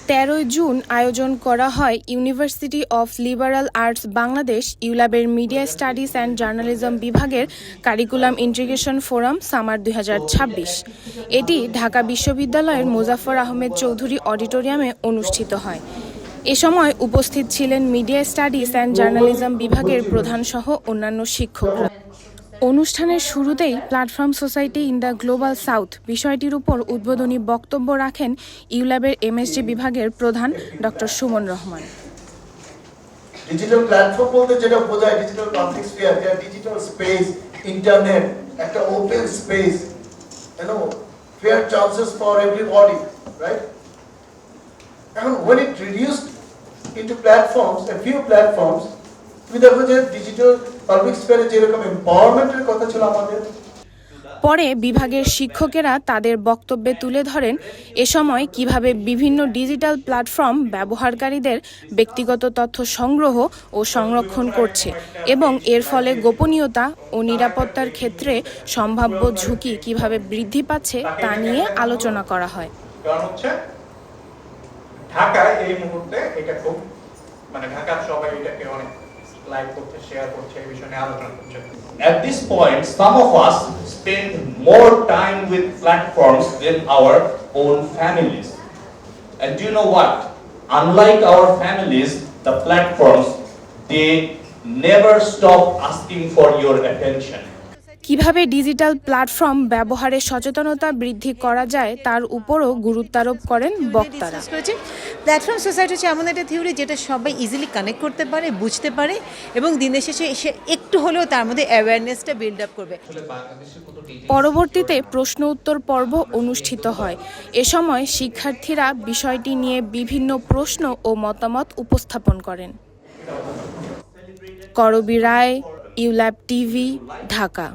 13 June আয়োজন করা হয় University of Liberal Arts Bangladesh ইউল্যাবের মিডিয়া স্টাডিজ অ্যান্ড জার্নালিজম বিভাগের কারিকুলাম ইন্টিগ্রেশন ফোরাম সামার 2026। এটি ঢাকা বিশ্ববিদ্যালয়ের মোজাফফর আহমেদ চৌধুরী অডিটোরিয়ামে অনুষ্ঠিত হয়। এ সময় উপস্থিত ছিলেন মিডিয়া স্টাডিজ অ্যান্ড জার্নালিজম বিভাগের প্রধানসহ অন্যান্য শিক্ষকরা। অনুষ্ঠানের শুরুতেই platform society in the global south বিষয়টির উপর উদ্বোধনী বক্তব্য রাখেন ইউল্যাবের এমএসজি বিভাগের প্রধান doctor Suman Rahman. Digital platform বলতে যেটা বোঝায় ডিজিটাল পাবলিক স্ফিয়ার, যেটা ডিজিটাল স্পেস, ইন্টারনেট একটা open space, fair chances for everybody, right? And when it reduced into platforms, a few platforms, we দেখো যে ডিজিটাল পাবলিক স্ফিয়ারে যেরকম এম্পাওয়ারমেন্টের কথা ছিল আমাদের। পরে বিভাগের শিক্ষকেরা তাদের বক্তব্যে তুলে ধরেন এ সময় কিভাবে বিভিন্ন ডিজিটাল প্ল্যাটফর্ম ব্যবহারকারীদের ব্যক্তিগত তথ্য সংগ্রহ ও সংরক্ষণ করছে এবং এর ফলে গোপনীয়তা ও নিরাপত্তার ক্ষেত্রে সম্ভাব্য ঝুঁকি কিভাবে বৃদ্ধি পাচ্ছে তা নিয়ে আলোচনা করা হয়। কারণ হচ্ছে ঢাকায় এই মুহূর্তে এটা খুব ঢাকার সবাই এটাকে অনেক লাইক করতে, শেয়ার করছে, এই বিষয়ে আলোচনা করছে। At this point, some of us spend more time with platforms than our own families. And do you know what? Unlike our families, the platforms, they never stop asking for your attention. কিভাবে digital platform ব্যবহারে সচেতনতা বৃদ্ধি করা যায় তার উপরও গুরুত্ব আরোপ করেন বক্তারা। প্ল্যাটফর্ম সোসাইটি হচ্ছে এমন একটা থিওরি যেটা সবাই ইজিলি কানেক্ট করতে পারে, বুঝতে পারে এবং দিনের শেষে এসে একটু হলেও তার মধ্যে অ্যাওয়ারনেসটা বিল্ড আপ করবে। পরবর্তীতে প্রশ্ন উত্তর পর্ব অনুষ্ঠিত হয়। এ সময় শিক্ষার্থীরা বিষয়টি নিয়ে বিভিন্ন প্রশ্ন ও মতামত উপস্থাপন করেন। করবী রায়, ইউল্যাব টিভি, ঢাকা।